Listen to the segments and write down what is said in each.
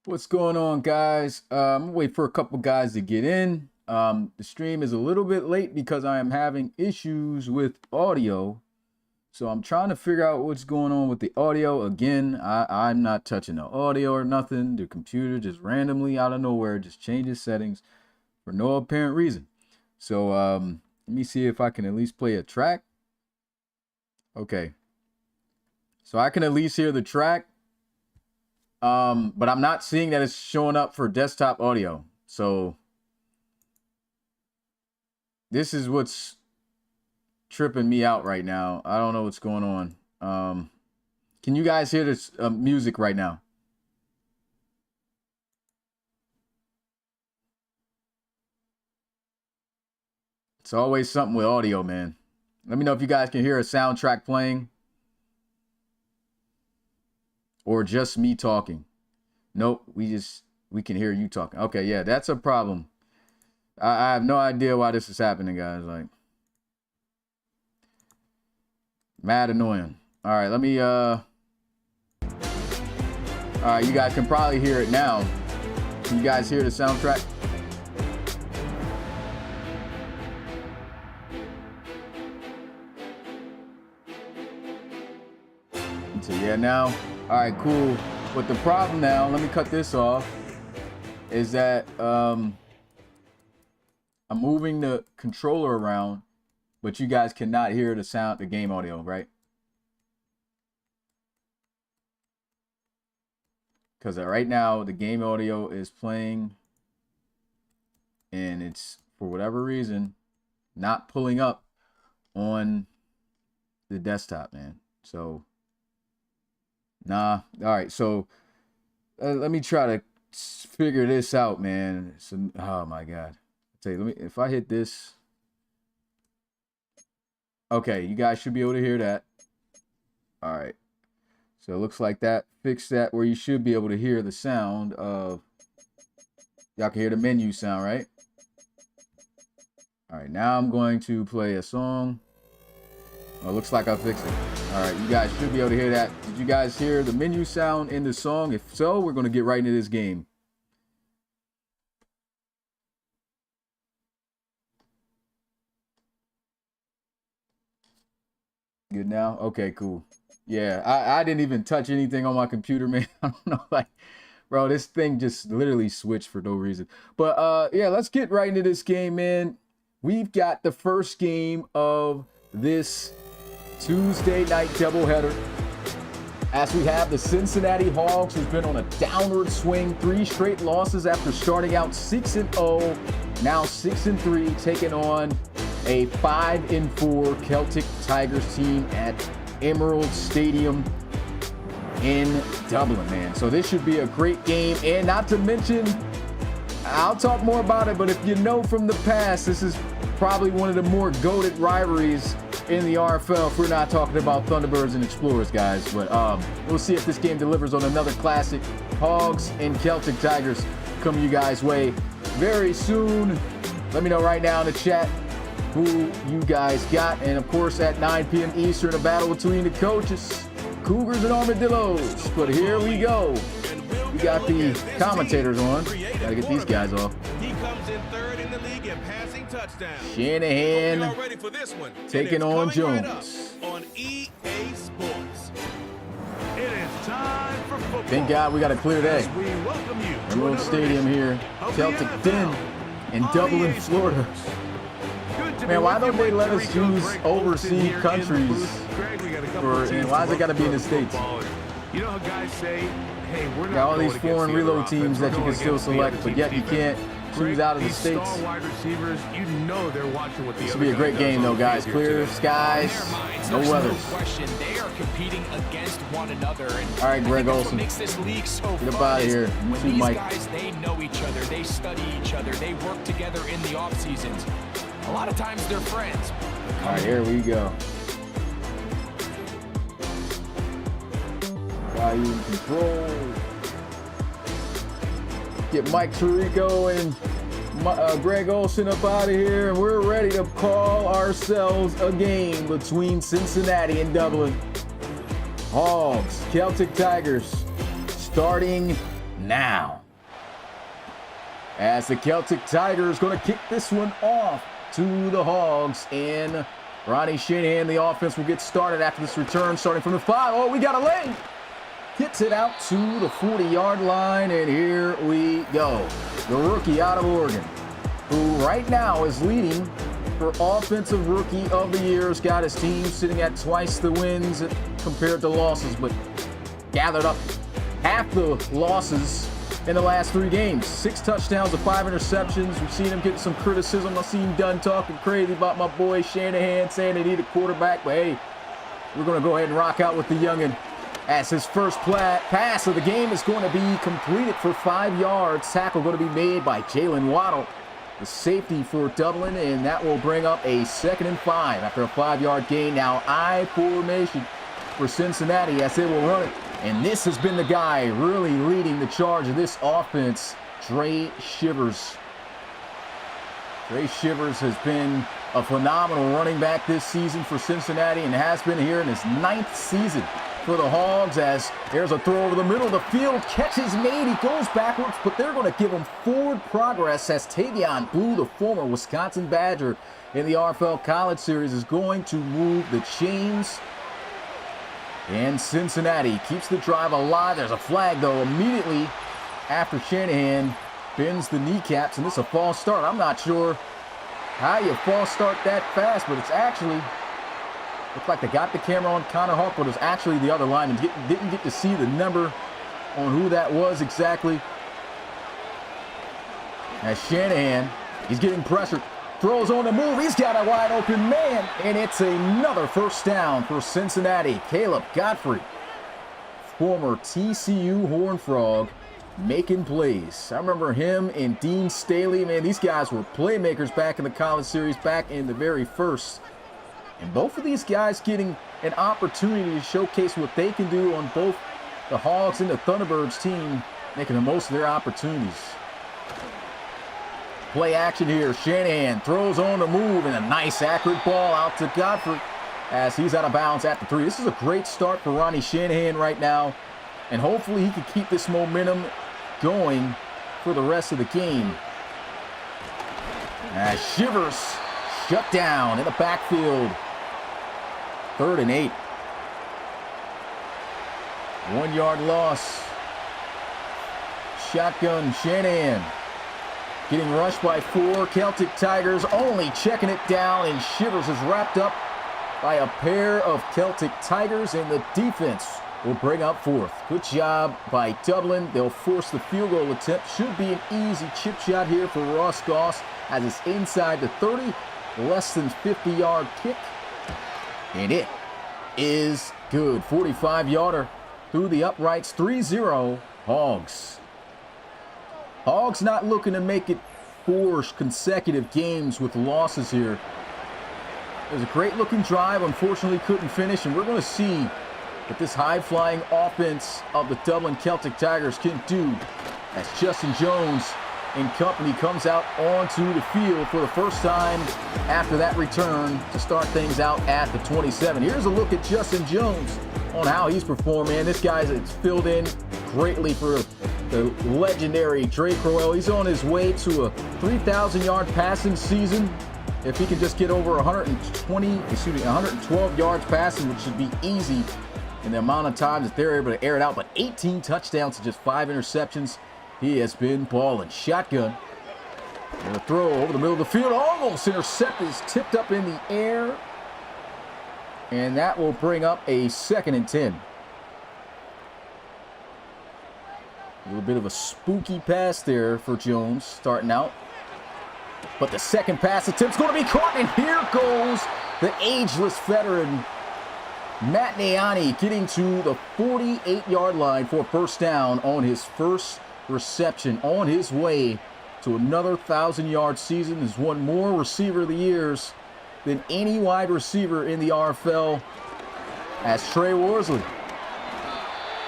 What's going on, guys? I'm gonna wait for a couple guys to get in. The stream is a little bit late because I am having issues with audio. So I'm trying to figure out what's going on with the audio. Again, I'm not touching the audio or nothing. The computer just randomly out of nowhere just changes settings for no apparent reason. So let me see if I can at least play a track. Okay. So I can at least hear the track. But I'm not seeing that it's showing up for desktop audio. So this is what's tripping me out right now. I don't know what's going on. Can you guys hear this music right now? It's always something with audio, man. Let me know if you guys can hear a soundtrack playing. Or just me talking. Nope, we can hear you talking. Okay, yeah, that's a problem. I have no idea why this is happening, guys. Like, mad annoying. All right, let me all right, you guys can probably hear it now. Can you guys hear the soundtrack? So yeah, now, all right, cool. But the problem now, let me cut this off, is that I'm moving the controller around, but you guys cannot hear the sound, the game audio, right? Because right now the game audio is playing and it's, for whatever reason, not pulling up on the desktop, man. So nah. All right, so let me try to figure this out, man. Oh my God. Tell you, let me, if I hit this. Okay, you guys should be able to hear that. All right. So it looks like that fixed that where you should be able to hear the sound of, y'all can hear the menu sound, right? All right, now I'm going to play a song. Oh, it looks like I fixed it. All right, you guys should be able to hear that. Did you guys hear the menu sound in the song? If so, we're going to get right into this game. Good now? Okay, cool. Yeah, I didn't even touch anything on my computer, man. I don't know, like, bro, this thing just literally switched for no reason. But yeah, let's get right into this game, man. We've got the first game of this Tuesday night doubleheader, as we have the Cincinnati Hogs, who's been on a downward swing, 3 straight losses after starting out 6-0, now 6-3, taking on a 5-4 Celtic Tigers team at Emerald Stadium in Dublin, man. So this should be a great game, and not to mention, I'll talk more about it, but if you know from the past, this is probably one of the more goated rivalries in the RFL, if we're not talking about Thunderbirds and Explorers, guys. But we'll see if this game delivers on another classic. Hogs and Celtic Tigers coming you guys' way very soon. Let me know right now in the chat who you guys got. And of course, at 9 p.m. Eastern, a battle between the coaches, Cougars and Armadillos. But here we go. We got the commentators on. Gotta get these guys off. He comes in third in the league in passing touchdowns. Shanahan ready for this one. taking on Jones. Right on EA Sports. It is time for football. Thank God we got a clear day. We welcome you to Emerald Stadium here, Celtic Den in Dublin, Florida. Man, why don't they let us use overseas countries? Why's it got to be in the States? You know how guys say, hey, we're not got all these foreign reload teams that you can still select, but yet you can't choose out of the States. Wide receivers, you know they're watching what the This will be a great game, though, guys. Clear skies, no weather. They are competing against one another. All right, Greg Olson. Makes this league so get up out of here. You too, Mike. Guys, they know each other. They study each other. They work together in the off seasons. A lot of times they're friends. All right, here we go. Value in control. Get Mike Tirico and Greg Olson up out of here, and we're ready to call ourselves a game between Cincinnati and Dublin. Hogs, Celtic Tigers, starting now. As the Celtic Tigers going to kick this one off to the Hogs, and Ronnie Shanahan, the offense, will get started after this return, starting from the 5. Oh, we got a lane. Hits it out to the 40-yard line, and here we go. The rookie out of Oregon, who right now is leading for Offensive Rookie of the Year. Has got his team sitting at twice the wins compared to losses, but gathered up half the losses in the last 3 games. 6 touchdowns to 5 interceptions. We've seen him get some criticism. I've seen him done talking crazy about my boy Shanahan, saying they need a quarterback, but hey, we're going to go ahead and rock out with the youngin'. As his first pass of the game is going to be completed for 5 yards. Tackle going to be made by Jalen Waddle, the safety for Dublin, and that will bring up a 2nd and 5 after a 5-yard gain. Now I formation for Cincinnati as they will run it. And this has been the guy really leading the charge of this offense, Dre Shivers. Dre Shivers has been a phenomenal running back this season for Cincinnati and has been here in his 9th season for the Hogs, as there's a throw over the middle of the field. Catch is made. He goes backwards, but they're going to give him forward progress as Tavion Blue, the former Wisconsin Badger in the RFL College Series, is going to move the chains. And Cincinnati keeps the drive alive. There's a flag, though, immediately after Shanahan bends the kneecaps, and this is a false start. I'm not sure how you false start that fast, but it's actually, looked like they got the camera on Connor Hawk, but it was actually the other lineman. Didn't get to see the number on who that was exactly. As Shanahan, he's getting pressured. Throws on the move. He's got a wide open man. And it's another first down for Cincinnati. Caleb Godfrey, former TCU Horned Frog, making plays. I remember him and Dean Staley. Man, these guys were playmakers back in the college series, back in the very first. And both of these guys getting an opportunity to showcase what they can do on both the Hogs and the Thunderbirds team, making the most of their opportunities. Play action here. Shanahan throws on the move, and a nice accurate ball out to Godfrey as he's out of bounds at the 3. This is a great start for Ronnie Shanahan right now, and hopefully he can keep this momentum going for the rest of the game. As Shivers shut down in the backfield. 3rd and 8. 1-yard loss. Shotgun Shanahan. Getting rushed by 4 Celtic Tigers, only checking it down, and Shivers is wrapped up by a pair of Celtic Tigers, and the defense will bring up 4th. Good job by Dublin. They'll force the field goal attempt. Should be an easy chip shot here for Ross Goss as it's inside the 30, less than 50-yard kick, and it is good. 45-yarder through the uprights, 3-0 Hogs. Hogs not looking to make it 4 consecutive games with losses here. It was a great-looking drive. Unfortunately, couldn't finish, and we're going to see what this high-flying offense of the Dublin Celtic Tigers can do as Justin Jones and company comes out onto the field for the first time after that return to start things out at the 27. Here's a look at Justin Jones on how he's performed, man. This guy's filled in greatly for the legendary Trey Crowell. He's on his way to a 3,000-yard passing season. If he can just get over 112 yards passing, which should be easy in the amount of times that they're able to air it out. But 18 touchdowns to just 5 interceptions. He has been balling. Shotgun. And a throw over the middle of the field. Almost intercepted. Is tipped up in the air. And that will bring up a 2nd and 10. A little bit of a spooky pass there for Jones starting out. But the second pass attempt's going to be caught, and here goes the ageless veteran, Matt Niani, getting to the 48-yard line for a first down on his first reception. On his way to another 1,000-yard season. Has won more receiver of the years than any wide receiver in the RFL, as Trey Worsley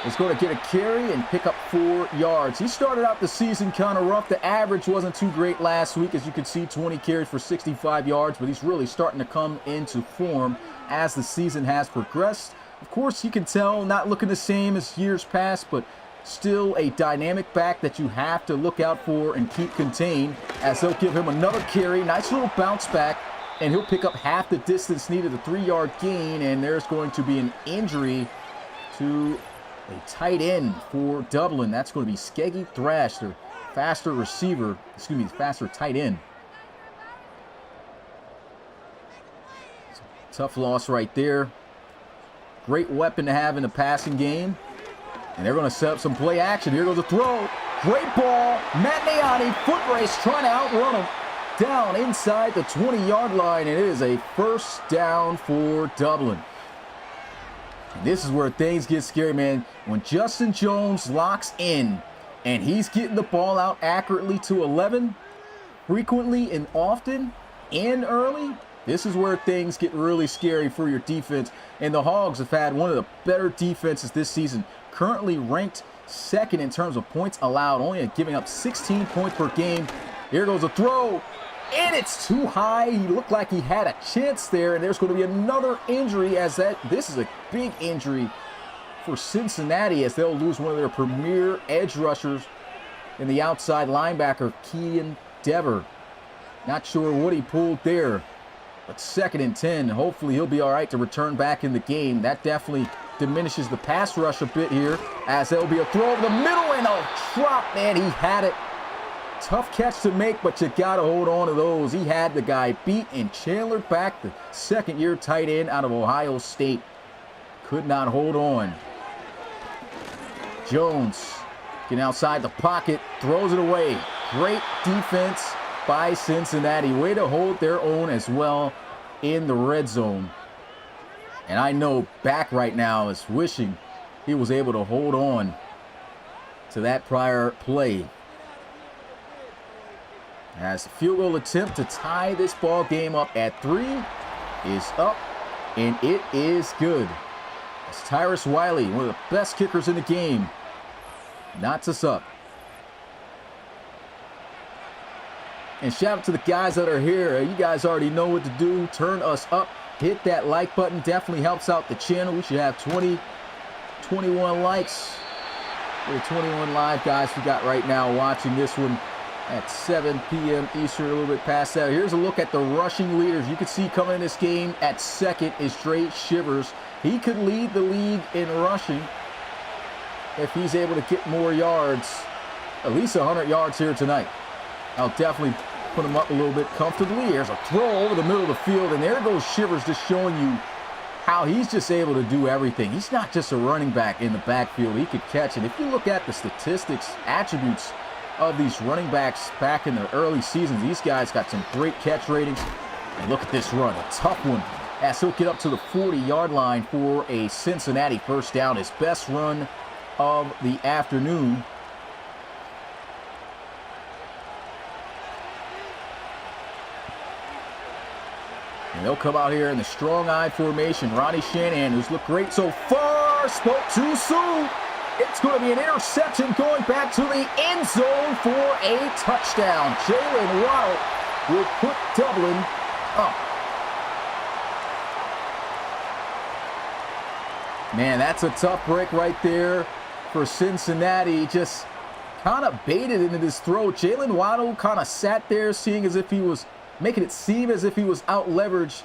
is going to get a carry and pick up 4 yards. He started out the season kind of rough. The average wasn't too great last week. As you can see, 20 carries for 65 yards, but he's really starting to come into form as the season has progressed. Of course, you can tell, not looking the same as years past, but still a dynamic back that you have to look out for and keep contained, as they'll give him another carry. Nice little bounce back, and he'll pick up half the distance needed, a 3-yard gain, and there's going to be an injury to a tight end for Dublin. That's going to be Skeggy Thrash, their faster receiver, faster tight end. Tough loss right there. Great weapon to have in the passing game. And they're going to set up some play action. Here goes a throw. Great ball. Matt Niani, foot race, trying to outrun him. Down inside the 20-yard line. And it is a first down for Dublin. And this is where things get scary, man. When Justin Jones locks in and he's getting the ball out accurately to 11, frequently and often and early, this is where things get really scary for your defense. And the Hogs have had one of the better defenses this season. Currently ranked second in terms of points allowed, only giving up 16 points per game. Here goes a throw, and it's too high. He looked like he had a chance there, and there's going to be another injury, as this is a big injury for Cincinnati, as they'll lose one of their premier edge rushers in the outside linebacker, Kean Dever. Not sure what he pulled there. But 2nd and 10, hopefully he'll be all right to return back in the game. That definitely diminishes the pass rush a bit here, as there'll be a throw over the middle and a drop. Man, he had it. Tough catch to make, but you got to hold on to those. He had the guy beat, and Chandler Back, the second-year tight end out of Ohio State, could not hold on. Jones getting outside the pocket, throws it away. Great defense by Cincinnati. Way to hold their own as well in the red zone. And I know Back right now is wishing he was able to hold on to that prior play. As the field goal attempt to tie this ball game up at 3 is up, and it is good. As Tyrus Wiley, one of the best kickers in the game, knots us up. And shout out to the guys that are here. You guys already know what to do. Turn us up. Hit that like button. Definitely helps out the channel. We should have 21 likes. The 21 live guys we got right now watching this one at 7 p.m. Eastern, a little bit past that. Here's a look at the rushing leaders. You can see coming in this game at second is Dre Shivers. He could lead the league in rushing if he's able to get more yards, at least 100 yards here tonight. I'll definitely put him up a little bit comfortably. There's a throw over the middle of the field, and there goes Shivers, just showing you how he's just able to do everything. He's not just a running back in the backfield. He could catch it. If you look at the statistics, attributes of these running backs back in the early seasons, these guys got some great catch ratings. And look at this run, a tough one, as he'll get up to the 40-yard line for a Cincinnati first down, his best run of the afternoon. And they'll come out here in the strong-eye formation. Ronnie Shanahan, who's looked great so far, spoke too soon. It's going to be an interception going back to the end zone for a touchdown. Jalen Waddle will put Dublin up. Man, that's a tough break right there for Cincinnati. Just kind of baited into this throw. Jalen Waddle kind of sat there, seeing as if he was making it seem as if he was out leveraged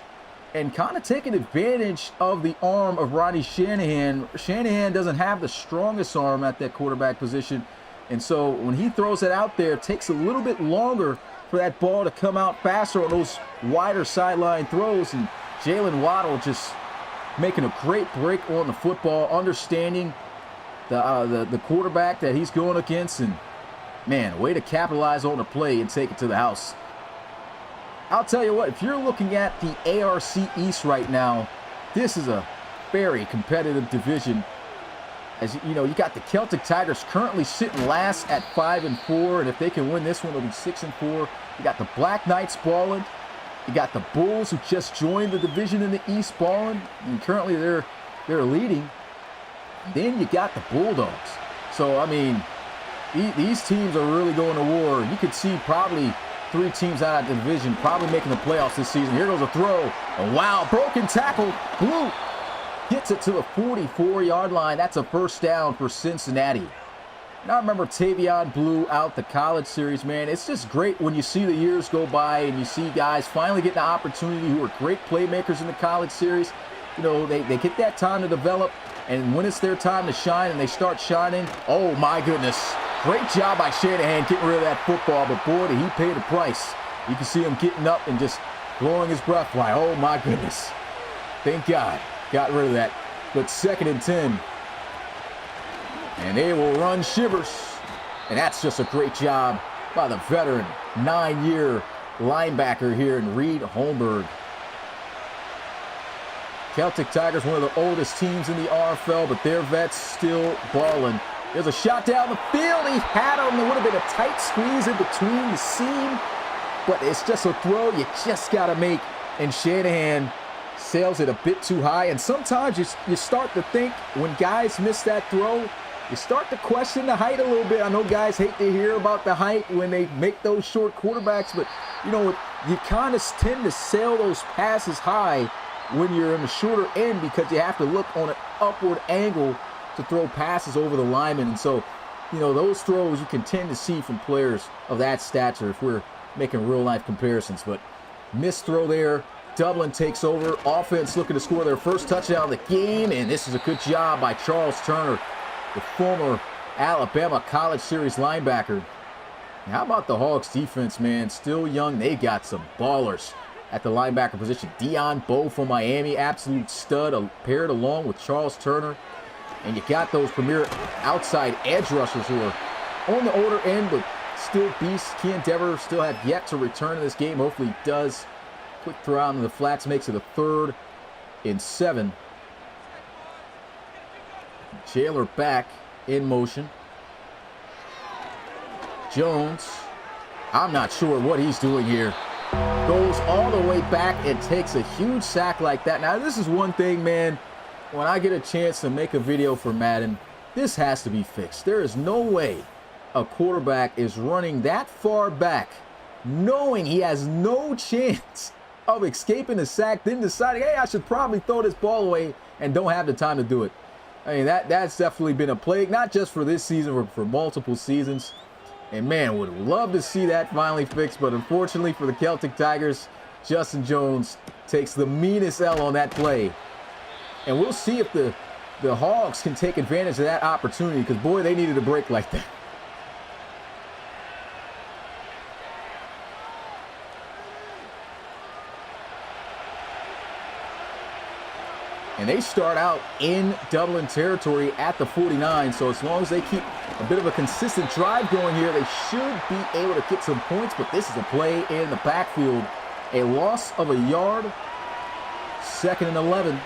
and kind of taking advantage of the arm of Ronnie Shanahan. Shanahan doesn't have the strongest arm at that quarterback position. And so when he throws it out there, it takes a little bit longer for that ball to come out faster on those wider sideline throws. And Jalen Waddle just making a great break on the football, understanding the quarterback that he's going against. And man, way to capitalize on the play and take it to the house. I'll tell you what, if you're looking at the ARC East right now, this is a very competitive division. As you know, you got the Celtic Tigers currently sitting last at 5-4, and if they can win this one, it'll be 6-4. You got the Black Knights balling. You got the Bulls, who just joined the division in the East, balling, and currently they're leading. Then you got the Bulldogs. So I mean, these teams are really going to war. You could see probably 3 teams out of the division probably making the playoffs this season. Here goes a throw. Oh, wow, broken tackle. Blue gets it to the 44-yard line. That's a first down for Cincinnati. And I remember Tavion blew out the college series, man. It's just great when you see the years go by and you see guys finally getting the opportunity who are great playmakers in the college series. You know, they get that time to develop, and when it's their time to shine and they start shining, oh my goodness. Great job by Shanahan getting rid of that football, but boy, did he pay the price. You can see him getting up and just blowing his breath like, oh my goodness. Thank God, got rid of that. But 2nd and 10. And they will run Shivers. And that's just a great job by the veteran 9-year linebacker here in Reed Holmberg. Celtic Tigers, one of the oldest teams in the RFL, but their vets still balling. There's a shot down the field. He had him. There would have been a tight squeeze in between the seam. But it's just a throw you just got to make. And Shanahan sails it a bit too high. And sometimes you start to think when guys miss that throw, you start to question the height a little bit. I know guys hate to hear about the height when they make those short quarterbacks. But, you know, you kind of tend to sail those passes high when you're in the shorter end because you have to look on an upward angle to throw passes over the lineman. And so, you know, those throws you can tend to see from players of that stature if we're making real life comparisons. But missed throw there. Dublin takes over. Offense looking to score their first touchdown of the game. And this is a good job by Charles Turner, the former Alabama College Series linebacker. And how about the Hogs defense, man? Still young. They got some ballers at the linebacker position. Dion Bowe from Miami, absolute stud, paired along with Charles Turner. And you got those premier outside edge rushers who are on the older end, but still beasts. Kean Dever still have yet to return to this game. Hopefully he does. Quick throw out into the flats makes it a 3rd and 7. Jailer back in motion. Jones, I'm not sure what he's doing here. Goes all the way back and takes a huge sack like that. Now, this is one thing, man. When I get a chance to make a video for Madden, this has to be fixed. There is no way a quarterback is running that far back, knowing he has no chance of escaping the sack, then deciding, hey, I should probably throw this ball away and don't have the time to do it. I mean, that's definitely been a plague, not just for this season, but for multiple seasons. And man, would love to see that finally fixed, but unfortunately for the Celtic Tigers, Justin Jones takes the meanest L on that play. And we'll see if the Hogs can take advantage of that opportunity, because boy, they needed a break like that. And they start out in Dublin territory at the 49, so as long as they keep a bit of a consistent drive going here, they should be able to get some points. But this is a play in the backfield. A loss of a yard. 2nd and 11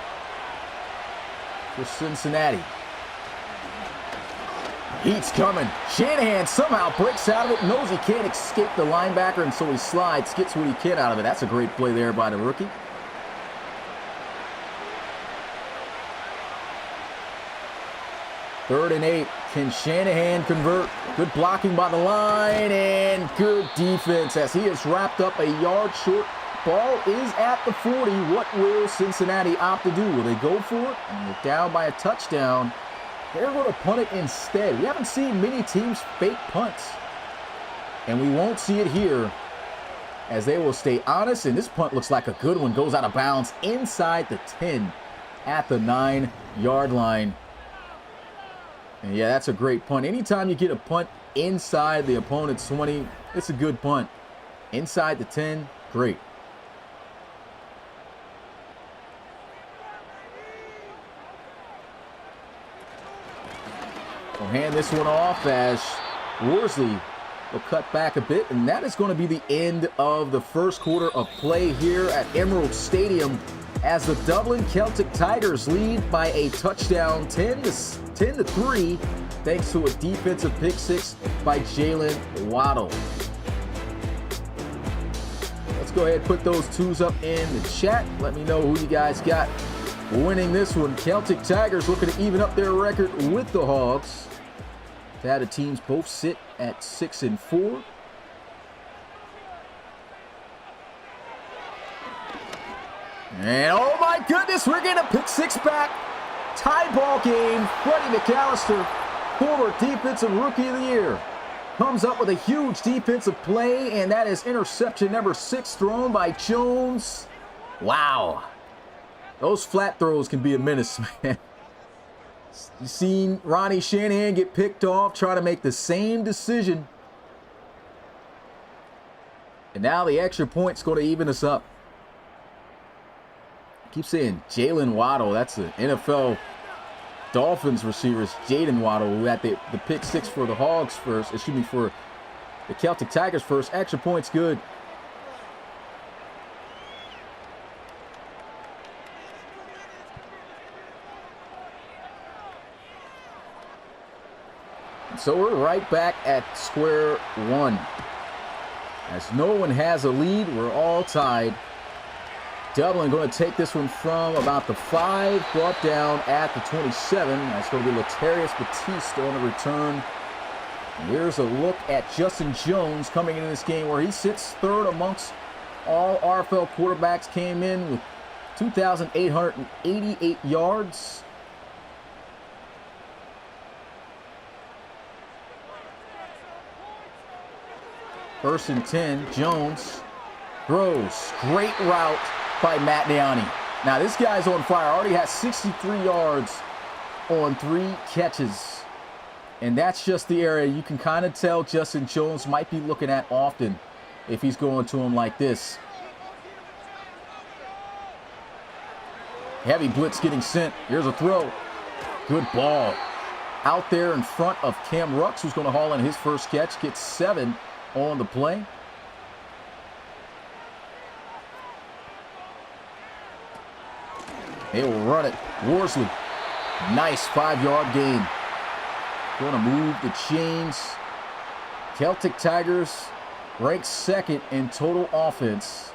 for Cincinnati. Heat's coming. Shanahan somehow breaks out of it, knows he can't escape the linebacker, and so he slides, gets what he can out of it. That's a great play there by the rookie. 3rd and 8. Can Shanahan convert? Good blocking by the line and good defense as he is wrapped up a yard short. Ball is at the 40. What will Cincinnati opt to do? Will they go for it? And they're down by a touchdown. They're going to punt it instead. We haven't seen many teams fake punts. And we won't see it here as they will stay honest. And this punt looks like a good one. Goes out of bounds inside the 10 at the 9-yard line. And yeah, that's a great punt. Anytime you get a punt inside the opponent's 20, it's a good punt. Inside the 10, great. We'll hand this one off as Worsley will cut back a bit, and that is going to be the end of the first quarter of play here at Emerald Stadium as the Dublin Celtic Tigers lead by a touchdown, 10-3, thanks to a defensive pick six by Jalen Waddle. Let's go ahead and put those twos up in the chat. Let me know who you guys got winning this one. Celtic Tigers looking to even up their record with the Hogs. The teams both sit at 6-4. And oh my goodness, we're getting a pick six back. Tie ball game. Freddie McAllister former Defensive Rookie of the Year, comes up with a huge defensive play, and that is interception number 6 thrown by Jones. Wow. Those flat throws can be a menace, man. You seen Ronnie Shanahan get picked off, trying to make the same decision. And now the extra point's going to even us up. I keep saying Jalen Waddle. That's the NFL Dolphins receivers. Jaden Waddle, who had the pick 6 for the Hogs first. Excuse me, for the Celtic Tigers first. Extra point's good. So we're right back at square one. As no one has a lead, we're all tied. Dublin going to take this one from about the 5, brought down at the 27. That's going to be Latarius Batiste on the return. And here's a look at Justin Jones coming into this game, where he sits third amongst all RFL quarterbacks. Came in with 2,888 yards. First and 10, Jones throws. Great route by Matt Neani. Now this guy's on fire. Already has 63 yards on 3 catches. And that's just the area you can kind of tell Justin Jones might be looking at often if he's going to him like this. Heavy blitz getting sent. Here's a throw. Good ball. Out there in front of Cam Rux, who's going to haul in his first catch. Gets 7 on the play. They will run it. Worsley. Nice 5-yard gain. Going to move the chains. Celtic Tigers ranked 2nd in total offense.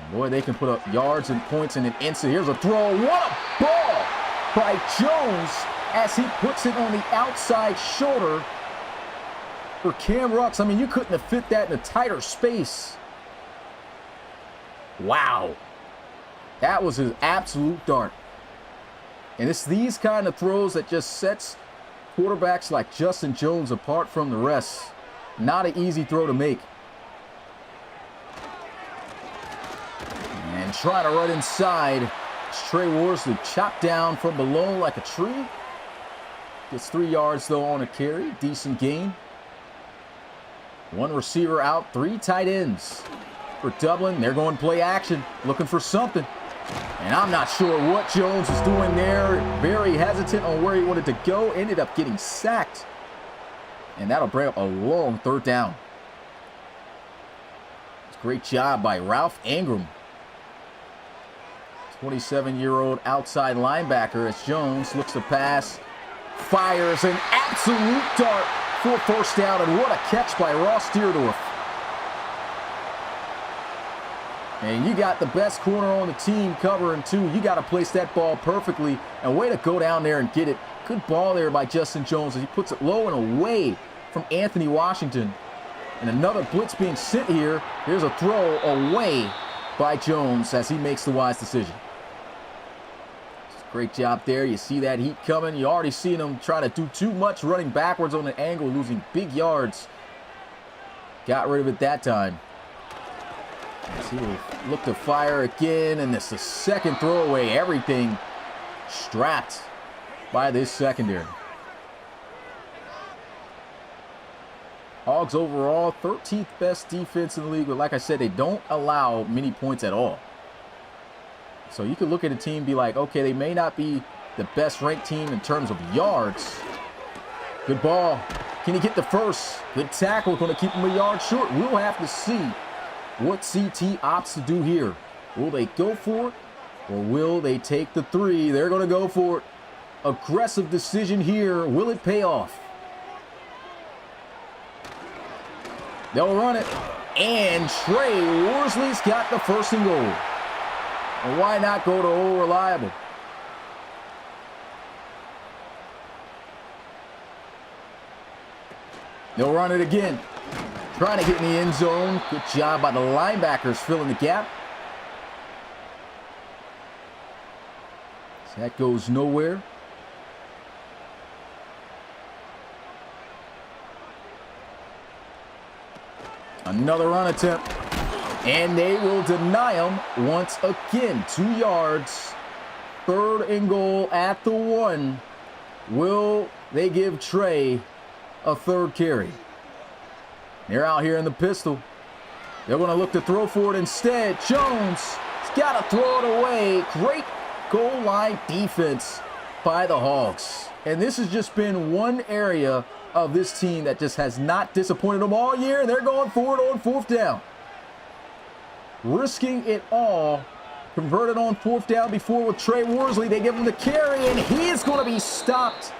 And boy, they can put up yards and points in an instant. Here's a throw. What a ball by Jones as he puts it on the outside shoulder for Cam Rux. I mean, you couldn't have fit that in a tighter space. Wow. That was an absolute dart. And it's these kind of throws that just sets quarterbacks like Justin Jones apart from the rest. Not an easy throw to make. And trying to run inside. It's Trey Worsley chopped down from below like a tree. Gets 3 yards though on a carry. Decent gain. 1 receiver out, 3 tight ends for Dublin. They're going to play action, looking for something. And I'm not sure what Jones was doing there. Very hesitant on where he wanted to go. Ended up getting sacked. And that'll bring up a long 3rd down. It's a great job by Ralph Ingram. 27-year-old outside linebacker as Jones looks to pass. Fires an absolute dart for 1st down, and what a catch by Ross Deerdorf. And you got the best corner on the team covering 2. You got to place that ball perfectly, and way to go down there and get it. Good ball there by Justin Jones as he puts it low and away from Anthony Washington. And another blitz being sent here. Here's a throw away by Jones as he makes the wise decision. Great job there. You see that heat coming. You already seen him try to do too much running backwards on the angle, losing big yards. Got rid of it that time. As he will look to fire again, and it's the 2nd throwaway. Everything strapped by this secondary. Hogs overall, 13th best defense in the league, but like I said, they don't allow many points at all. So you could look at a team and be like, okay, they may not be the best ranked team in terms of yards. Good ball. Can he get the first? Good tackle. Going to keep him a yard short. We'll have to see what CT opts to do here. Will they go for it, or will they take the 3? They're going to go for it. Aggressive decision here. Will it pay off? They'll run it. And Trey Worsley's got the 1st and goal. Well, why not go to old reliable? They'll run it again. Trying to get in the end zone. Good job by the linebackers filling the gap. So that goes nowhere. Another run attempt. And they will deny him once again. 2 yards. 3rd and goal at the 1. Will they give Trey a 3rd carry? They're out here in the pistol. They're going to look to throw for it instead. Jones has got to throw it away. Great goal line defense by the Hogs. And this has just been one area of this team that just has not disappointed them all year. They're going for it on 4th down. Risking it all. Converted on 4th down before with Trey Worsley. They give him the carry, and he is going to be stopped.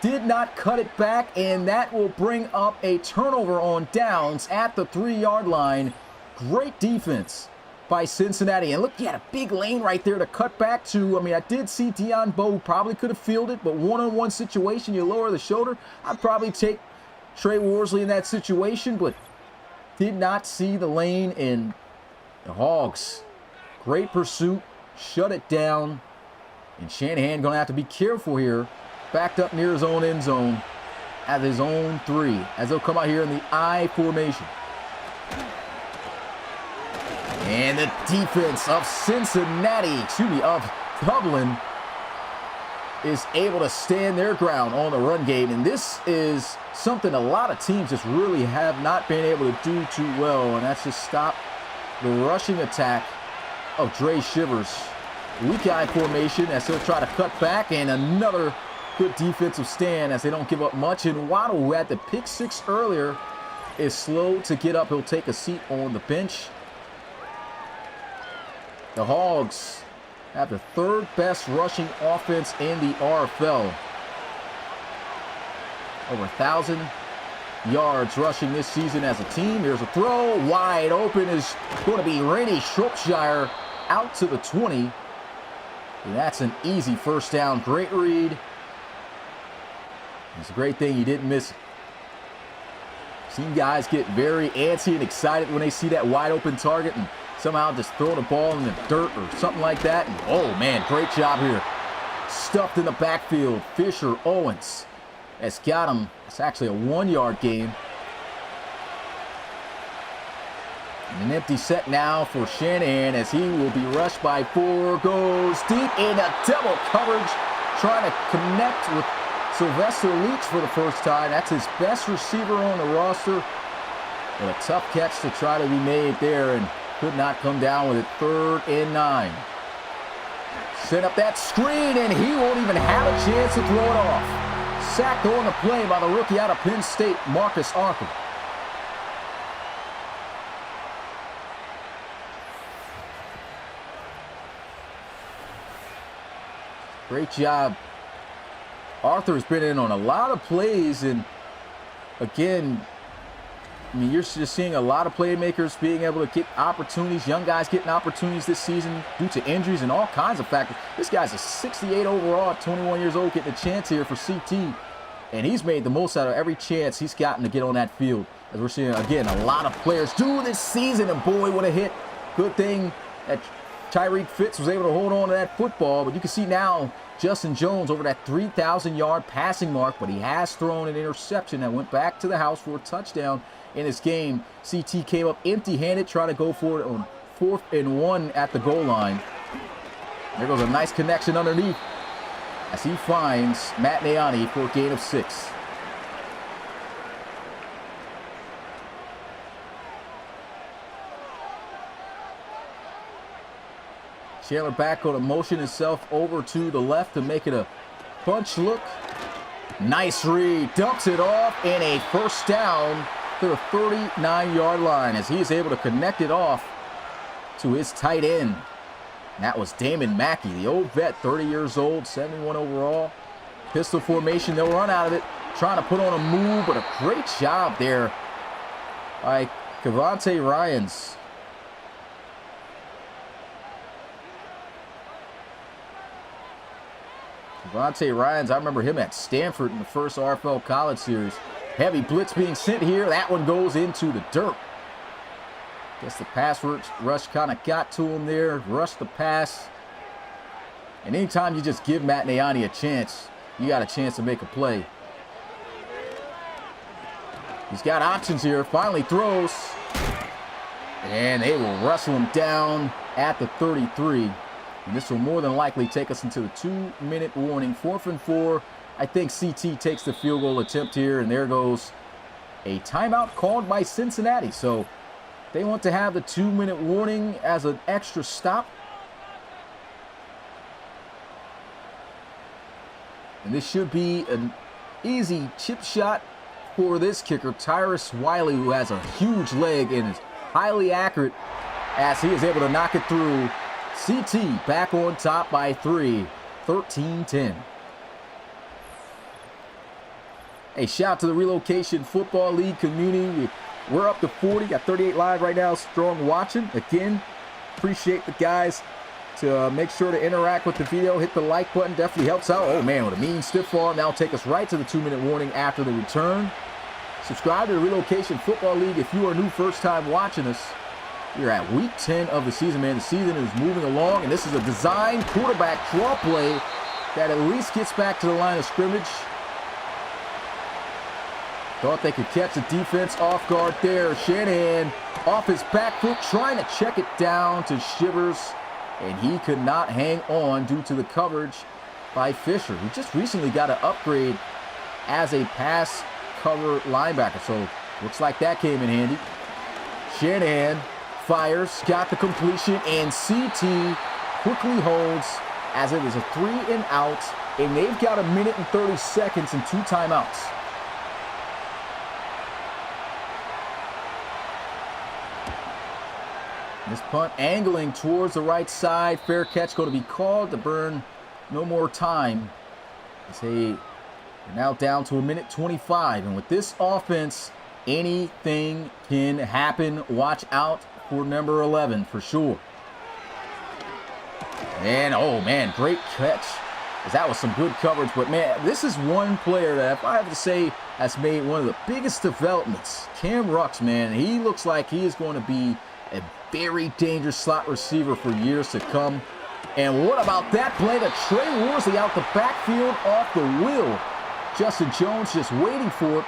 Did not cut it back, and that will bring up a turnover on downs at the 3-yard line. Great defense by Cincinnati. And look, you had a big lane right there to cut back to. I mean, I did see Deion Bowe probably could have fielded, but one-on-one situation, you lower the shoulder. I'd probably take Trey Worsley in that situation, but did not see the lane. And the Hogs, great pursuit, shut it down. And Shanahan going to have to be careful here. Backed up near his own end zone at his own 3 as they'll come out here in the I formation. And the defense of of Dublin is able to stand their ground on the run game. And this is something a lot of teams just really have not been able to do too well. And that's just stop the rushing attack of Dre Shivers. Weak eye formation as he'll try to cut back, and another good defensive stand as they don't give up much. And Waddle, who had the pick 6 earlier, is slow to get up. He'll take a seat on the bench. The Hogs have the 3rd best rushing offense in the RFL. Over 1,000 yards rushing this season as a team. Here's a throw. Wide open is going to be Randy Shropshire out to the 20. And that's an easy 1st down. Great read. It's a great thing you didn't miss it. Seen guys get very antsy and excited when they see that wide open target and somehow just throw the ball in the dirt or something like that. And, oh, man, great job here. Stuffed in the backfield. Fisher Owens has got him. It's actually a 1-yard gain. And an empty set now for Shanahan as he will be rushed by 4. Goes deep into double coverage. Trying to connect with Sylvester Leach for the first time. That's his best receiver on the roster. But a tough catch to try to be made there, and could not come down with it. 3rd and 9. Set up that screen, and he won't even have a chance to throw it off. Sacked on the play by the rookie out of Penn State, Marcus Arthur. Great job. Arthur's been in on a lot of plays, and again, I mean, you're just seeing a lot of playmakers being able to get opportunities, young guys getting opportunities this season due to injuries and all kinds of factors. This guy's a 68 overall, 21 years old, getting a chance here for CT, and he's made the most out of every chance he's gotten to get on that field. As we're seeing, again, a lot of players do this season, and boy, what a hit. Good thing that Tyreek Fitz was able to hold on to that football, but you can see now Justin Jones over that 3,000-yard passing mark, but he has thrown an interception that went back to the house for a touchdown in this game. CT came up empty-handed, trying to go for it on 4th and 1 at the goal line. There goes a nice connection underneath as he finds Matt Nayani for a gain of 6. Chandler back on to motion himself over to the left to make it a punch look. Nice read, dumps it off, and a 1st down to the 39-yard line as he is able to connect it off to his tight end. That was Damon Mackey, the old vet, 30 years old, 71 overall. Pistol formation, they'll run out of it, trying to put on a move, but a great job there by Cavante Ryans. Cavante Ryans, I remember him at Stanford in the first RFL College Series. Heavy blitz being sent here. That one goes into the dirt. Guess the pass rush kind of got to him there. Rushed the pass. And anytime you just give Matt Nayani a chance, you got a chance to make a play. He's got options here. Finally throws. And they will wrestle him down at the 33. And this will more than likely take us into the 2-minute warning. 4th and 4. I think CT takes the field goal attempt here, and there goes a timeout called by Cincinnati. So they want to have the 2-minute warning as an extra stop. And this should be an easy chip shot for this kicker, Tyrus Wiley, who has a huge leg and is highly accurate as he is able to knock it through. CT back on top by 3, 13-10. A shout to the Relocation Football League community. We're up to 40, got 38 live right now, strong watching. Again, appreciate the guys to make sure to interact with the video. Hit the like button, definitely helps out. Oh man, with a mean stiff arm. Now take us right to the 2-minute warning after the return. Subscribe to the Relocation Football League if you are new, first time watching us. We're at week 10 of the season, man. The season is moving along, and this is a design quarterback draw play that at least gets back to the line of scrimmage. Thought they could catch the defense off guard there. Shanahan off his back foot, trying to check it down to Shivers, and he could not hang on due to the coverage by Fisher, who just recently got an upgrade as a pass cover linebacker. So looks like that came in handy. Shanahan fires, got the completion, and CT quickly holds as it is a 3 and out, and they've got 1 minute and 30 seconds and 2 timeouts. This punt angling towards the right side. Fair catch going to be called to burn no more time. They're now down to 1 minute 25. And with this offense, anything can happen. Watch out for number 11 for sure. And oh man, great catch. That was some good coverage. But man, this is one player that, if I have to say, has made one of the biggest developments. Cam Rux, man, he looks like he is going to be a very dangerous slot receiver for years to come. And what about that play to Trey Worsley out the backfield off the wheel? Justin Jones just waiting for it.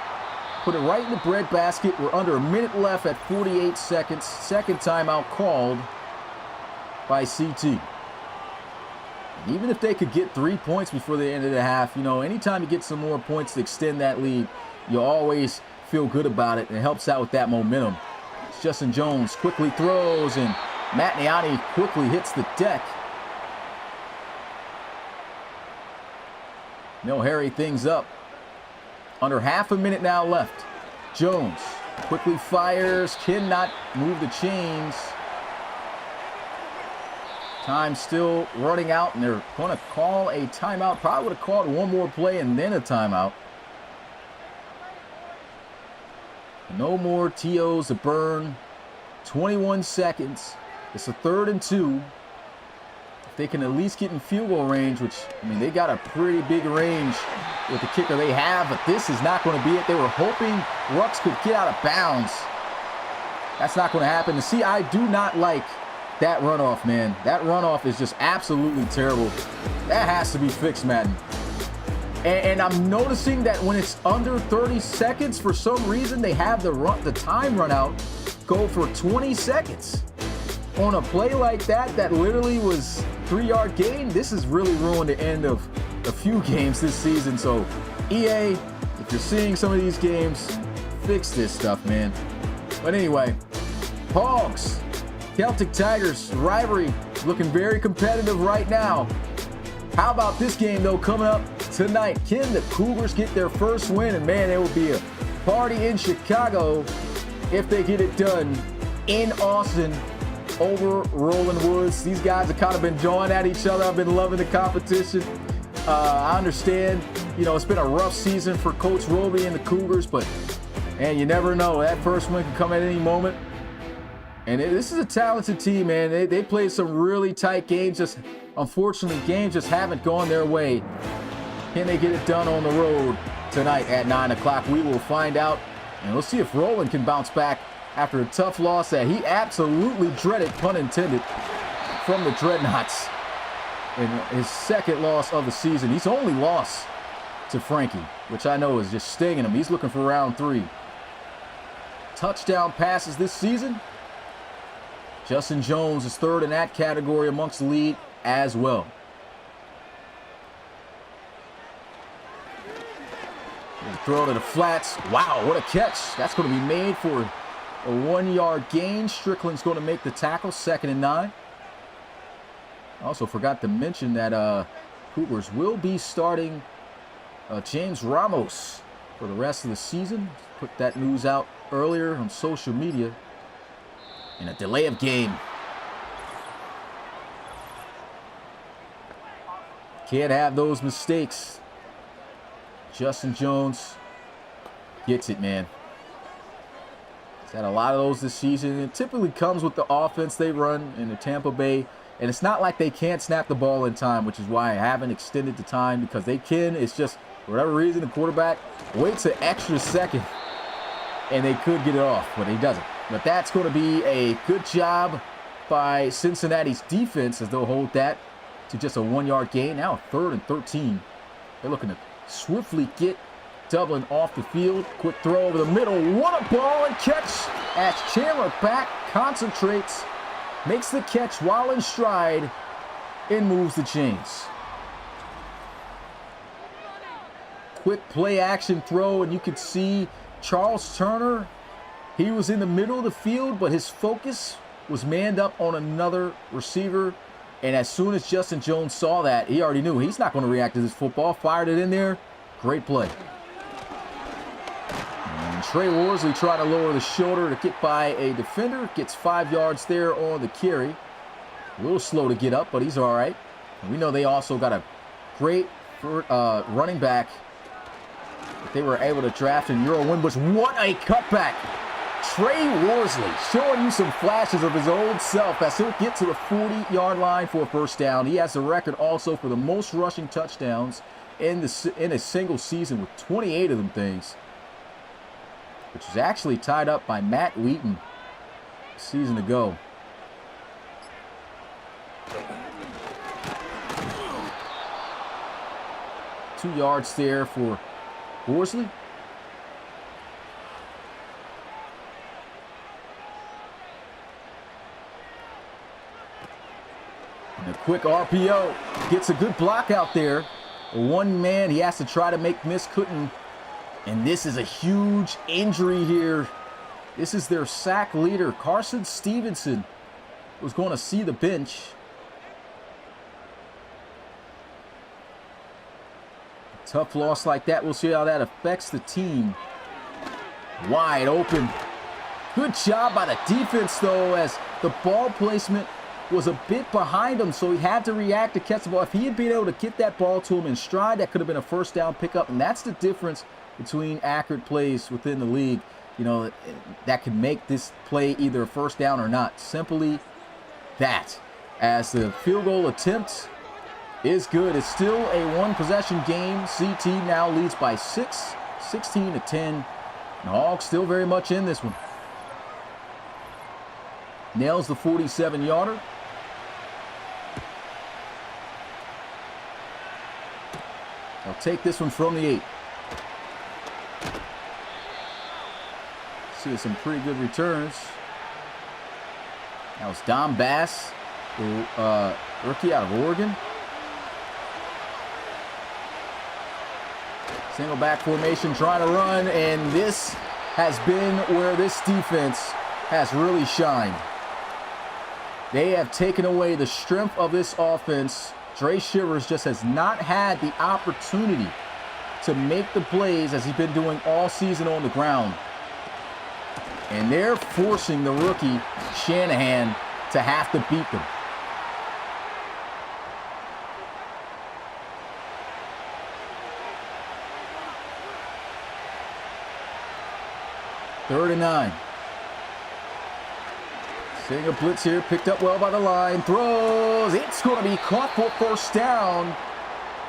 Put it right in the breadbasket. We're under 1 minute left at 48 seconds. Second timeout called by CT. And even if they could get 3 points before the end of the half, you know, anytime you get some more points to extend that lead, you always feel good about it, and it helps out with that momentum. Justin Jones quickly throws, and Matt Niani quickly hits the deck. They'll hurry things up. Under half a minute now left. Jones quickly fires, cannot move the chains. Time still running out, and they're going to call a timeout. Probably would have called one more play and then a timeout. No more TOs to burn. 21 seconds. It's a 3rd and 2. If they can at least get in field goal range, which, I mean, they got a pretty big range with the kicker they have, but this is not going to be it. They were hoping Rux could get out of bounds. That's not going to happen. See, I do not like that runoff, man. That runoff is just absolutely terrible. That has to be fixed, Madden. And I'm noticing that when it's under 30 seconds, for some reason, they have the time run out go for 20 seconds. On a play like that, that literally was 3-yard gain, this has really ruined the end of a few games this season. So, EA, if you're seeing some of these games, fix this stuff, man. But anyway, Hogs, Celtic Tigers rivalry looking very competitive right now. How about this game, though, coming up tonight? Can the Cougars get their first win? And man, it will be a party in Chicago if they get it done in Austin over Rolling Woods. These guys have kind of been jawing at each other. I've been loving the competition. I understand, you know, it's been a rough season for Coach Roby and the Cougars, but man, you never know. That first win can come at any moment. And this is a talented team, man. They played some really tight games. Just unfortunately, games just haven't gone their way. Can they get it done on the road tonight at 9 o'clock? We will find out. And we'll see if Roland can bounce back after a tough loss that he absolutely dreaded, pun intended, from the Dreadnoughts in his second loss of the season. He's only lost to Frankie, which I know is just stinging him. He's looking for round 3. Touchdown passes this season. Justin Jones is third in that category amongst the lead as well. Throw to the flats. Wow, what a catch. That's going to be made for a 1-yard gain. Strickland's going to make the tackle, 2nd and 9. I also forgot to mention that Cougars will be starting James Ramos for the rest of the season. Put that news out earlier on social media. And a delay of game. Can't have those mistakes. Justin Jones gets it, man. He's had a lot of those this season. It typically comes with the offense they run in the Tampa Bay. And it's not like they can't snap the ball in time, which is why I haven't extended the time, because they can. It's just, for whatever reason, the quarterback waits an extra second, and they could get it off, but he doesn't. But that's going to be a good job by Cincinnati's defense, as they'll hold that to just a 1-yard gain. Now 3rd and 13. They're looking to swiftly get Dublin off the field. Quick throw over the middle. What a ball and catch as Chandler back concentrates, makes the catch while in stride, and moves the chains. Quick play action throw, and you could see Charles Turner. He was in the middle of the field, but his focus was manned up on another receiver. And as soon as Justin Jones saw that, he already knew he's not going to react to this football. Fired it in there. Great play. And Trey Worsley tried to lower the shoulder to get by a defender. Gets 5 yards there on the carry. A little slow to get up, but he's all right. And we know they also got a great running back that they were able to draft in Euro Winbush. What a cutback. Trey Worsley showing you some flashes of his old self as he'll get to the 40-yard line for a first down. He has the record also for the most rushing touchdowns in a single season with 28 of them things, which is actually tied up by Matt Wheaton a season ago. Two yards there for Worsley. And a quick RPO. Gets a good block out there. One man he has to try to make miss, couldn't. And this is a huge injury here. This is their sack leader. Carson Stevenson was going to see the bench. A tough loss like that. We'll see how that affects the team. Wide open. Good job by the defense, though, as the ball placement was a bit behind him, so he had to react to catch the ball. If he had been able to get that ball to him in stride, that could have been a first down pickup, and that's the difference between accurate plays within the league. You know, that could make this play either a first down or not. Simply that. As the field goal attempt is good. It's still a one-possession game. CT now leads by 6, 16-10. And Hogs still very much in this one. Nails the 47-yarder. They'll take this one from the 8. See some pretty good returns. That was Dom Bass, the rookie out of Oregon. Single back formation trying to run, and this has been where this defense has really shined. They have taken away the strength of this offense. Dre Shivers just has not had the opportunity to make the plays as he's been doing all season on the ground. And they're forcing the rookie Shanahan to have to beat them. Third and 9. Seeing a blitz here, picked up well by the line, throws, it's going to be caught for first down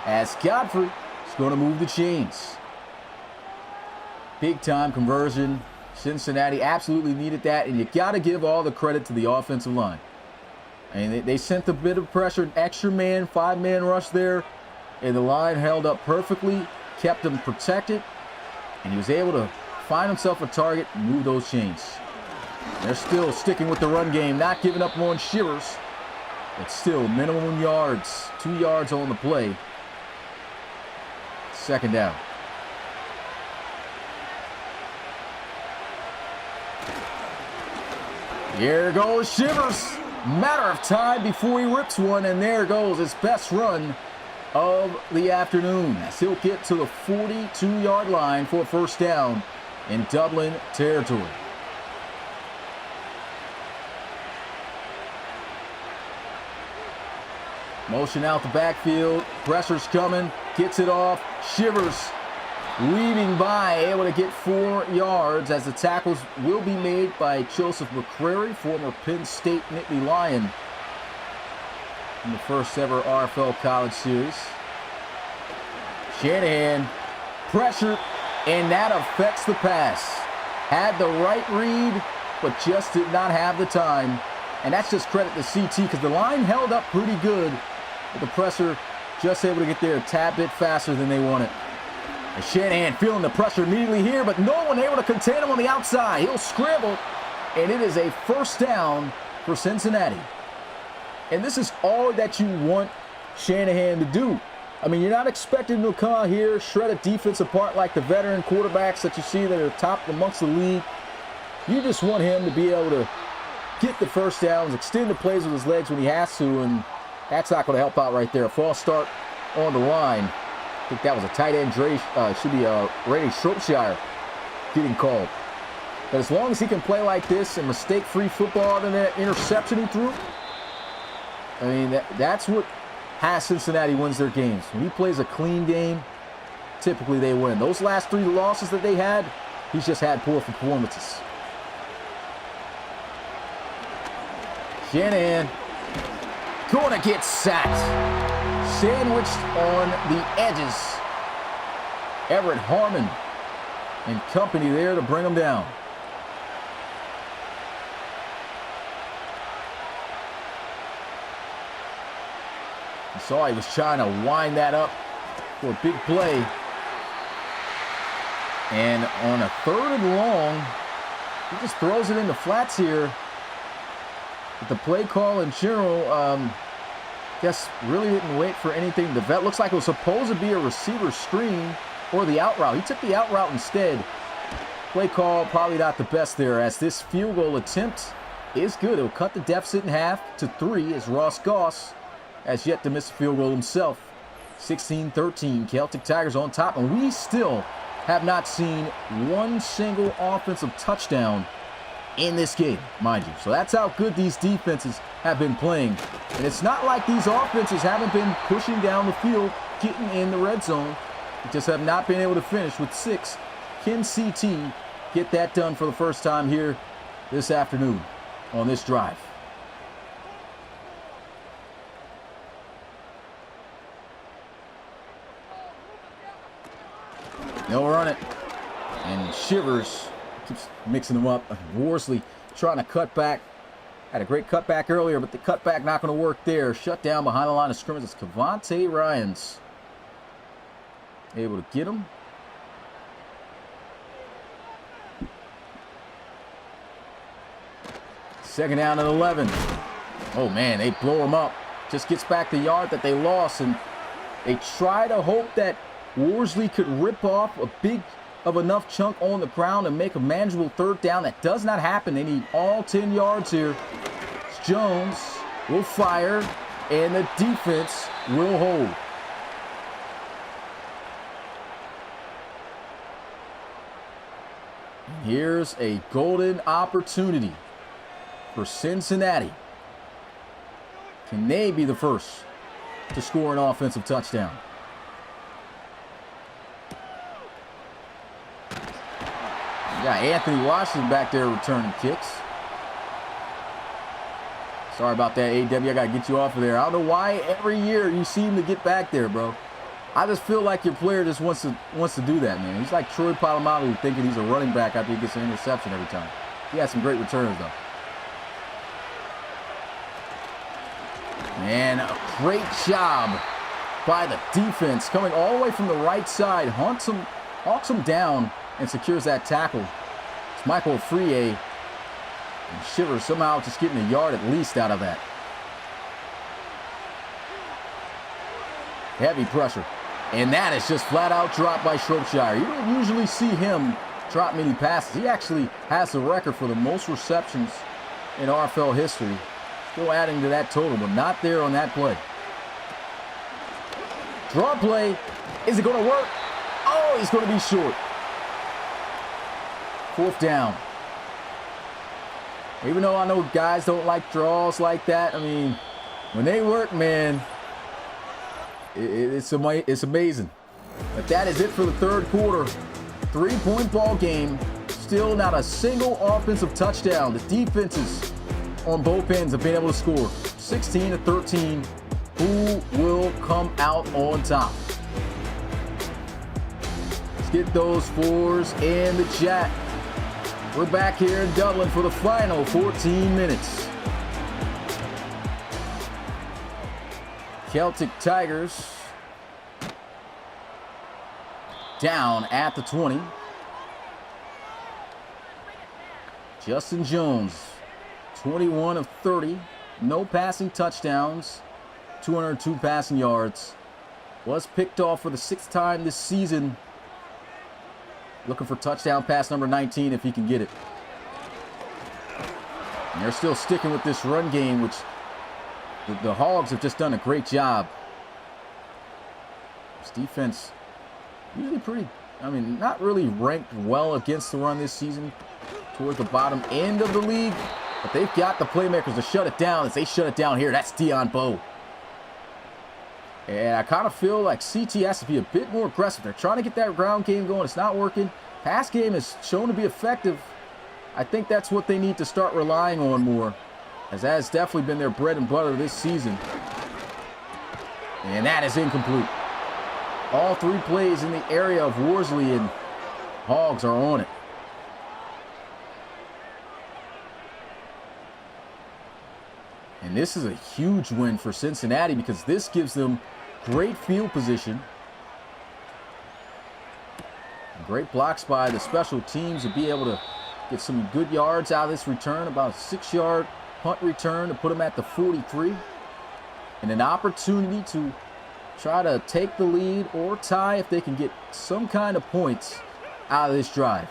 as Godfrey is going to move the chains. Big time conversion. Cincinnati absolutely needed that, and you got to give all the credit to the offensive line. And they sent a bit of pressure, an extra man, 5-man rush there, and the line held up perfectly, kept him protected, and he was able to find himself a target and move those chains. They're still sticking with the run game, not giving up on Shivers. It's still minimum yards, 2 yards on the play. Second down. Here goes Shivers. Matter of time before he rips one, and there goes his best run of the afternoon, as he'll get to the 42-yard line for a first down in Dublin territory. Motion out the backfield, pressure's coming, gets it off, Shivers weaving by, able to get 4 yards, as the tackles will be made by Joseph McCrary, former Penn State Nittany Lion in the first ever RFL College Series. Shanahan pressured, and that affects the pass. Had the right read, but just did not have the time. And that's just credit to CT, because the line held up pretty good, but the pressure just able to get there a tad bit faster than they wanted. And Shanahan feeling the pressure immediately here, but no one able to contain him on the outside. He'll scramble, and it is a first down for Cincinnati. And this is all that you want Shanahan to do. I mean, you're not expecting him to come out here, shred a defense apart like the veteran quarterbacks that you see that are top amongst the league. You just want him to be able to get the first downs, extend the plays with his legs when he has to, and that's not going to help out right there. A false start on the line. I think that was a tight end. Should be Ray Shropshire getting called. But as long as he can play like this and mistake-free football other than that interception he threw, I mean, that's what has Cincinnati wins their games. When he plays a clean game, typically they win. Those last 3 losses that they had, he's just had poor performances. Shanahan going to get sacked. Sandwiched on the edges. Everett Harmon and company there to bring him down. You saw he was trying to wind that up for a big play. And on a 3rd and long, he just throws it in the flats here. But the play call in general, guess really didn't wait for anything to develop. Looks like it was supposed to be a receiver screen or the out route. He took the out route instead. Play call probably not the best there, as this field goal attempt is good. It'll cut the deficit in half to 3, as Ross Goss has yet to miss a field goal himself. 16-13, Celtic Tigers on top, and we still have not seen one single offensive touchdown in this game, mind you. So that's how good these defenses have been playing. And it's not like these offenses haven't been pushing down the field, getting in the red zone. They just have not been able to finish with 6. Can CT get that done for the first time here this afternoon on this drive? They'll run it. And Shivers keeps mixing them up. Worsley trying to cut back. Had a great cutback earlier, but the cutback not going to work there. Shut down behind the line of scrimmage. It's Cavante Ryans able to get him. Second down and 11. Oh man, they blow him up. Just gets back the yard that they lost, and they try to hope that Worsley could rip off a big of enough chunk on the ground and make a manageable 3rd down. That does not happen. They need all 10 yards here. Jones will fire, and the defense will hold. And here's a golden opportunity for Cincinnati. Can they be the first to score an offensive touchdown? Yeah, Anthony Washington back there returning kicks. Sorry about that, AW. I got to get you off of there. I don't know why every year you seem to get back there, bro. I just feel like your player just wants to do that, man. He's like Troy Polamalu thinking he's a running back after he gets an interception every time. He has some great returns, though. And a great job by the defense coming all the way from the right side. Hawks him down and secures that tackle. It's Michael Frier And Shivers somehow just getting a yard at least out of that. Heavy pressure. And that is just flat out dropped by Shropshire. You don't usually see him drop many passes. He actually has the record for the most receptions in RFL history. Still adding to that total, but not there on that play. Draw play. Is it going to work? Oh, he's going to be short. 4th down. Even though I know guys don't like draws like that, I mean, when they work, man, it's amazing. But that is it for the 3rd quarter. 3-point ball game. Still not a single offensive touchdown. The defenses on both ends have been able to score. 16-13. Who will come out on top? Let's get those 4s in the chat. We're back here in Dublin for the final 14 minutes. Celtic Tigers down at the 20. Justin Jones, 21 of 30. No passing touchdowns. 202 passing yards. Was picked off for the 6th time this season. Looking for touchdown pass number 19 if he can get it. And they're still sticking with this run game, which the Hogs have just done a great job. This defense usually pretty, I mean, not really ranked well against the run this season. Towards the bottom end of the league. But they've got the playmakers to shut it down. As they shut it down here, that's Dion Bowe. And I kind of feel like CT has to be a bit more aggressive. They're trying to get that ground game going. It's not working. Pass game is shown to be effective. I think that's what they need to start relying on more, as that has definitely been their bread and butter this season. And that is incomplete. All 3 plays in the area of Worsley, and Hogs are on it. And this is a huge win for Cincinnati because this gives them great field position. Great blocks by the special teams to be able to get some good yards out of this return. About a 6-yard punt return to put them at the 43. And an opportunity to try to take the lead or tie if they can get some kind of points out of this drive.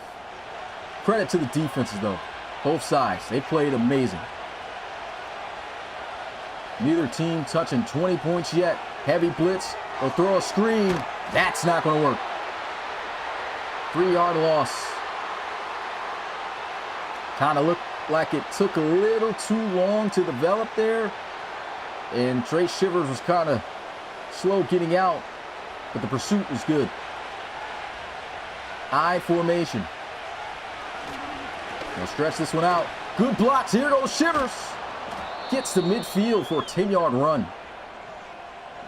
Credit to the defenses, though. Both sides. They played amazing. Neither team touching 20 points yet. Heavy blitz. They'll throw a screen. That's not going to work. 3-yard loss. Kind of looked like it took a little too long to develop there. And Trey Shivers was kind of slow getting out. But the pursuit was good. I formation. They'll stretch this one out. Good blocks. Here goes Shivers. Gets to midfield for a 10-yard run.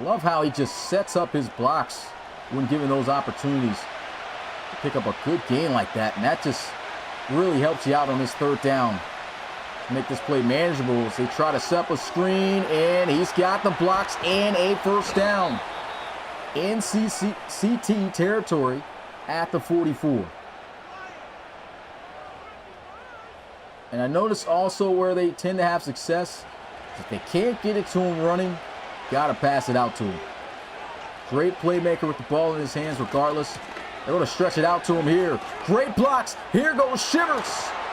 Love how he just sets up his blocks when given those opportunities to pick up a good gain like that. And that just really helps you out on this 3rd down. To make this play manageable as they try to set up a screen. And he's got the blocks and a 1st down. In CT territory at the 44. And I notice also where they tend to have success, if they can't get it to him running, got to pass it out to him. Great playmaker with the ball in his hands regardless. They're going to stretch it out to him here. Great blocks. Here goes Shivers.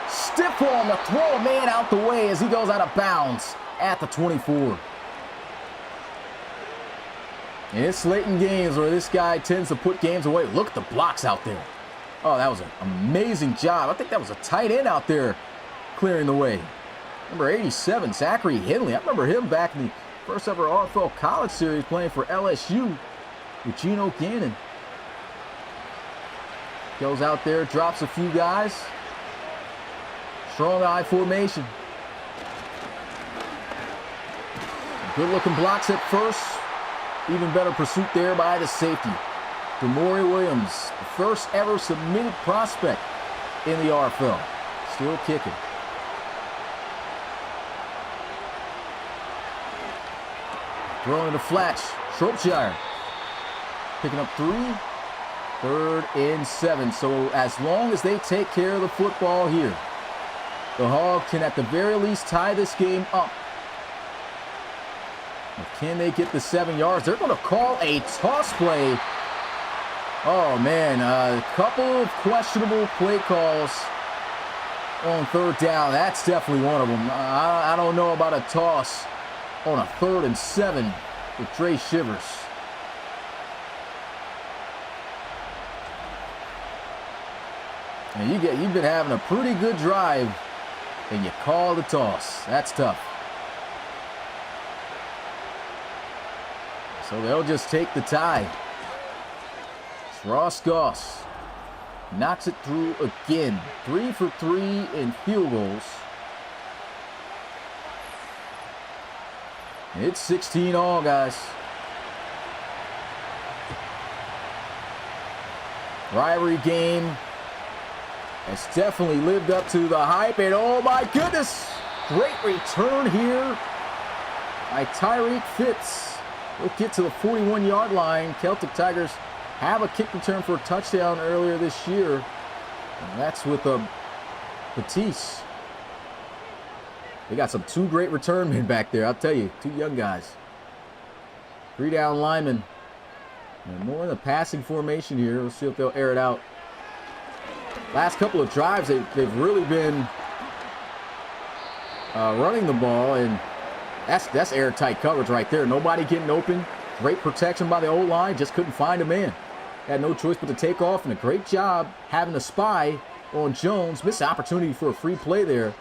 Stiff arm to throw a man out the way as he goes out of bounds at the 24. And it's late in games where this guy tends to put games away. Look at the blocks out there. Oh, that was an amazing job. I think that was a tight end out there clearing the way. Number 87, Zachary Henley. I remember him back in the first ever RFL College Series playing for LSU with Geno Gannon. Goes out there, drops a few guys. Strong I formation. Good looking blocks at first. Even better pursuit there by the safety. Demore Williams, the first ever submitted prospect in the RFL. Still kicking. Throwing the flats. Shropshire picking up 3. 3rd and 7. So as long as they take care of the football here, The Hogs can at the very least tie this game up. But can they get the 7 yards? They're going to call a toss play. Oh, man, a couple of questionable play calls on third down. That's definitely one of them. I don't know about a toss on a 3rd and 7 with Dre Shivers. And you've been having a pretty good drive, and you call the toss. That's tough. So they'll just take the tie. It's Ross Goss. Knocks it through again. 3 for 3 in field goals. And it's 16 all, guys. Rivalry game has definitely lived up to the hype. And oh my goodness, great return here by Tyreek Fitz. We'll get to the 41-yard line. Celtic Tigers have a kick return for a touchdown earlier this year. And that's with Batiste. They got some 2 great return men back there, I'll tell you. 2 young guys. 3 down linemen. And more in the passing formation here. We'll see if they'll air it out. Last couple of drives, they've really been running the ball, and that's airtight coverage right there. Nobody getting open. Great protection by the O-line. Just couldn't find a man. Had no choice but to take off, and a great job having a spy on Jones. Missed the opportunity for a free play there.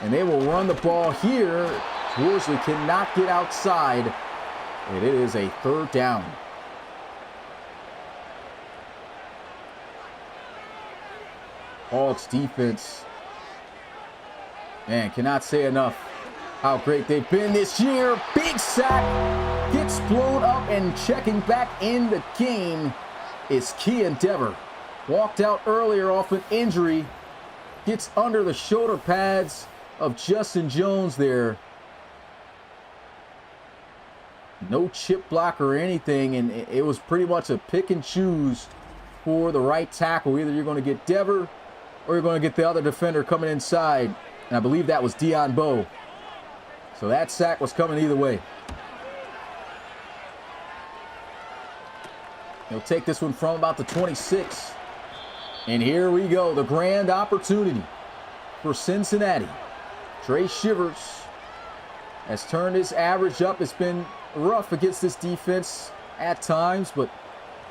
And they will run the ball here. Worsley cannot get outside. And it is a 3rd down. Hogs defense. Man, cannot say enough how great they've been this year. Big sack. Gets blown up, and checking back in the game is Kean Dever. Walked out earlier off an injury. Gets under the shoulder pads of Justin Jones there. No chip block or anything, and it was pretty much a pick and choose for the right tackle. Either you're going to get Dever or you're going to get the other defender coming inside. And I believe that was Deion Bowe. So that sack was coming either way. He'll take this one from about the 26. And here we go. The grand opportunity for Cincinnati. Dre Shivers has turned his average up. It's been rough against this defense at times, but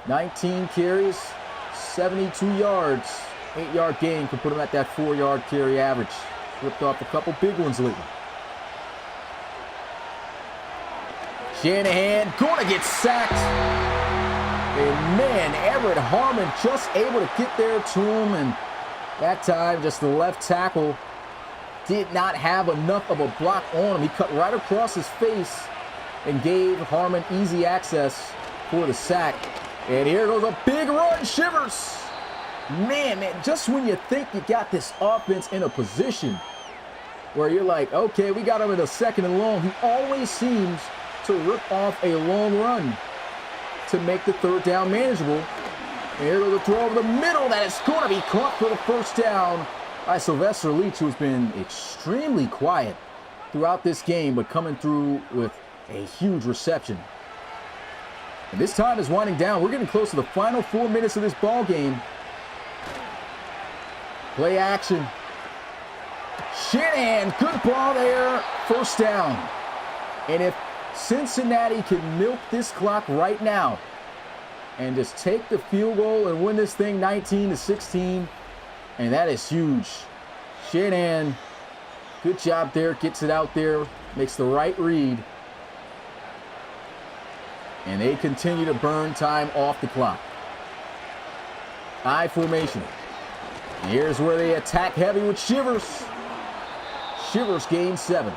19 carries, 72 yards. 8-yard gain could put him at that 4-yard carry average. Ripped off a couple big ones lately. Shanahan gonna get sacked. And man, Everett Harmon just able to get there to him, and that time just the left tackle did not have enough of a block on him. He cut right across his face and gave Harmon easy access for the sack. And here goes a big run, Shivers. Man, just when you think you got this offense in a position where you're like, okay, we got him in a 2nd and long, he always seems to rip off a long run to make the 3rd down manageable. And here goes a throw over the middle that is going to be caught for the 1st down by Sylvester Leach, who's been extremely quiet throughout this game, but coming through with a huge reception. And this time is winding down. We're getting close to the final 4 minutes of this ball game. Play action. Shanahan, good ball there. 1st down. And if Cincinnati can milk this clock right now and just take the field goal and win this thing 19-16, and that is huge. Shanahan, good job there. Gets it out there. Makes the right read. And they continue to burn time off the clock. I formation. And here's where they attack heavy with Shivers. Shivers gains 7.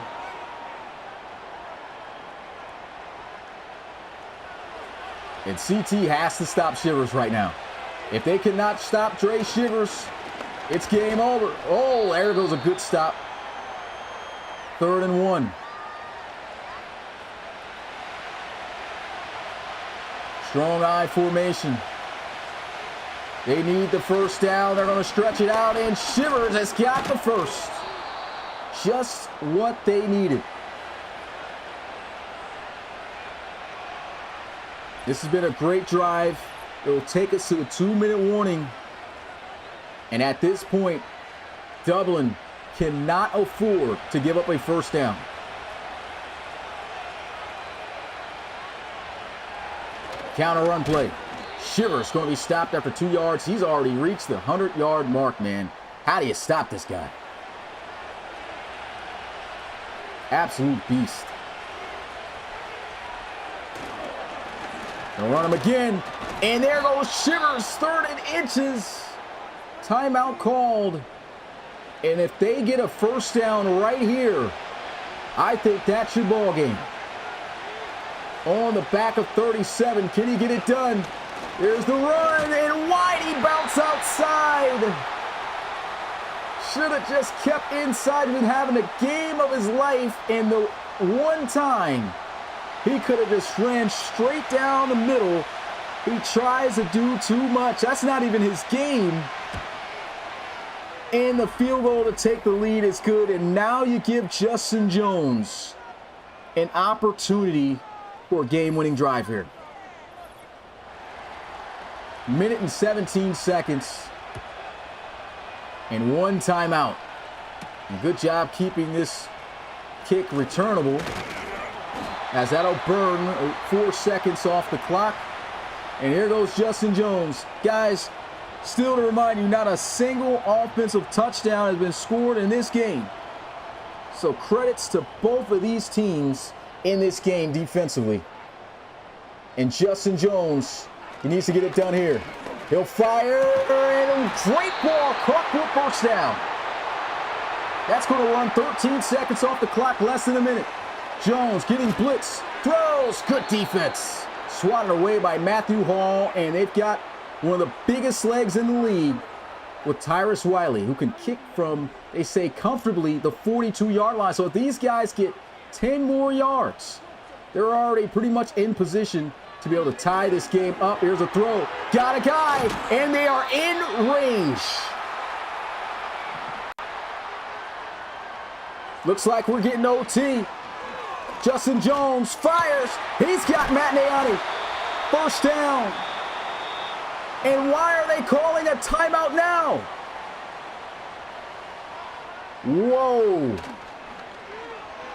And CT has to stop Shivers right now. If they cannot stop Dre Shivers, it's game over. Oh, there goes a good stop. 3rd and 1. Strong I formation. They need the 1st down. They're going to stretch it out, and Shivers has got the 1st. just what they needed. This has been a great drive. It will take us to the 2-minute warning. And at this point, Dublin cannot afford to give up a first down. Counter run play. Shivers going to be stopped after 2 yards. He's already reached the 100-yard mark, man. How do you stop this guy? Absolute beast. They'll run him again. And there goes Shivers, 3rd and inches. Timeout called. And if they get a first down right here, I think that's your ball game. On the back of 37, can he get it done? There's the run, and Whitey bounce outside. Should have just kept inside. Been having a game of his life, and the one time he could have just ran straight down the middle. He tries to do too much. That's not even his game. And the field goal to take the lead is good. And now you give Justin Jones an opportunity for a game-winning drive here. 1 and 17 seconds. And 1 timeout. And good job keeping this kick returnable, as that'll burn 4 seconds off the clock. And here goes Justin Jones. Guys, still to remind you, not a single offensive touchdown has been scored in this game. So credits to both of these teams in this game defensively. And Justin Jones, he needs to get it done here. He'll fire, and a great ball caught for a first down. That's going to run 13 seconds off the clock, less than a minute. Jones getting blitz, throws, good defense. Swatted away by Matthew Hall, and they've got one of the biggest legs in the league with Tyrus Wiley, who can kick from, they say, comfortably the 42-yard line. So if these guys get 10 more yards, they're already pretty much in position to be able to tie this game up. Here's a throw. Got a guy, and they are in range. Looks like we're getting OT. Justin Jones fires. He's got Matt Nayani. First down. And why are they calling a timeout now? Whoa.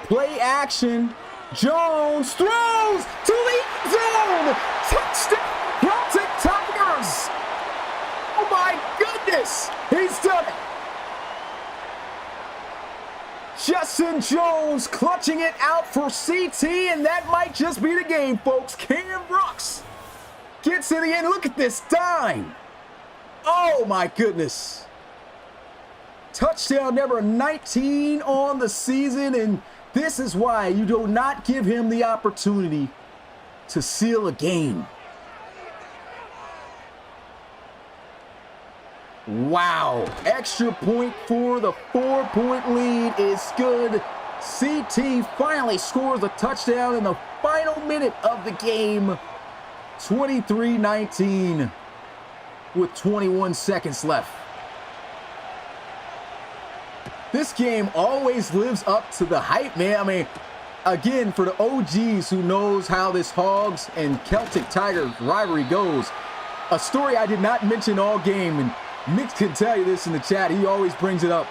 Play action. Jones throws to the zone. Touchdown, Celtic Tigers. Oh my goodness. He's done it. Justin Jones clutching it out for CT, and that might just be the game, folks. Cam Brooks gets to the end. Look at this dime. Oh my goodness. Touchdown number 19 on the season, and this is why you do not give him the opportunity to seal a game. Wow. Extra point for the 4-point lead is good. CT finally scores a touchdown in the final minute of the game. 23-19 with 21 seconds left. This game always lives up to the hype, man. I mean, again, for the OGs who knows how this Hogs and Celtic Tigers rivalry goes, a story I did not mention all game, and Mick can tell you this in the chat, he always brings it up,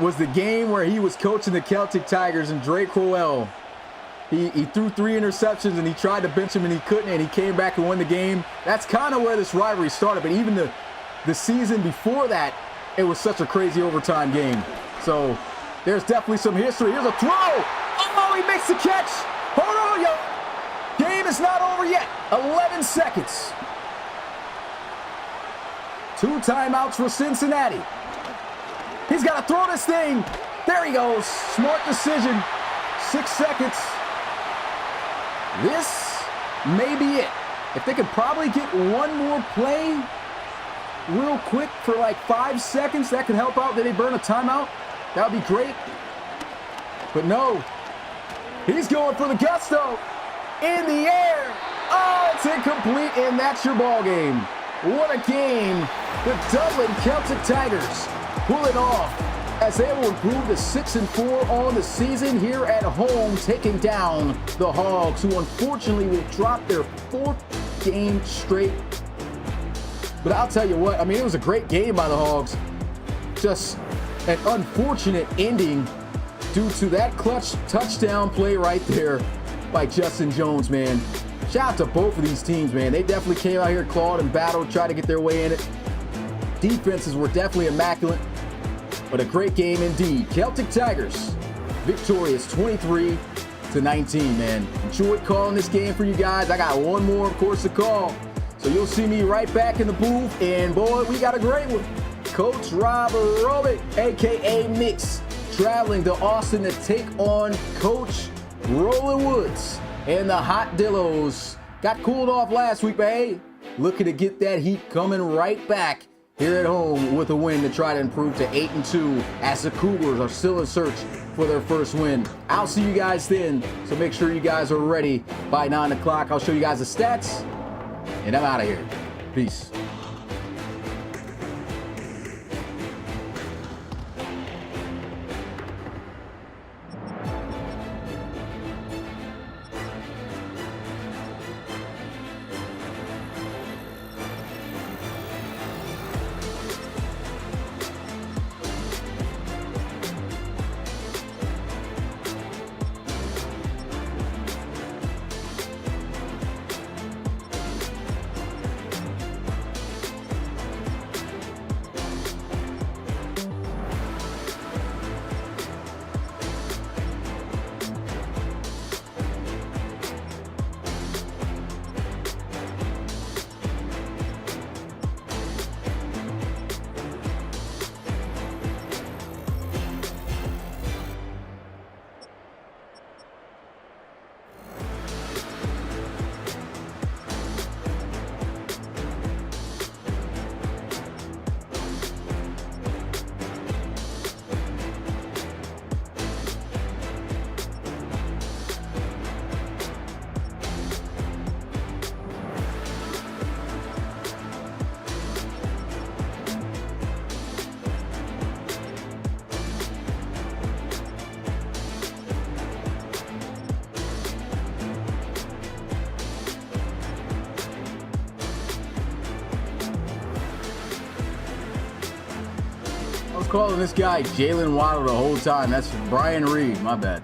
was the game where he was coaching the Celtic Tigers and Drake Crowell. He threw 3 interceptions and he tried to bench him and he couldn't, and he came back and won the game. That's kind of where this rivalry started, but even the season before that, it was such a crazy overtime game. So there's definitely some history. Here's a throw. Oh, he makes the catch. Hold on, yo. Game is not over yet. 11 seconds. 2 timeouts for Cincinnati. He's got to throw this thing. There he goes. Smart decision. 6 seconds. This may be it. If they could probably get one more play real quick for like 5 seconds, that could help out. Then they burn a timeout. That would be great. But no. He's going for the gusto. In the air. Oh, it's incomplete, and that's your ball game. What a game. The Dublin Celtic Tigers pull it off as they will improve to 6-4 on the season here at home, taking down the Hogs, who unfortunately will drop their 4th game straight. But I'll tell you what, I mean, it was a great game by the Hogs. Just an unfortunate ending due to that clutch touchdown play right there by Justin Jones, man. Shout out to both of these teams, man. They definitely came out here, clawed and battled, tried to get their way in it. Defenses were definitely immaculate, but a great game indeed. Celtic Tigers victorious 23-19, man. Enjoyed calling this game for you guys. I got one more, of course, to call. So you'll see me right back in the booth, and boy, we got a great one. Coach Rob Robick, aka Mix, traveling to Austin to take on Coach Roland Woods and the Hot Dillos. Got cooled off last week, but hey, looking to get that heat coming right back here at home with a win to try to improve to 8-2 as the Cougars are still in search for their first win. I'll see you guys then, so make sure you guys are ready by 9 o'clock. I'll show you guys the stats, and I'm out of here. Peace. I was calling this guy Jalen Waddle the whole time. That's Brian Reed. My bad.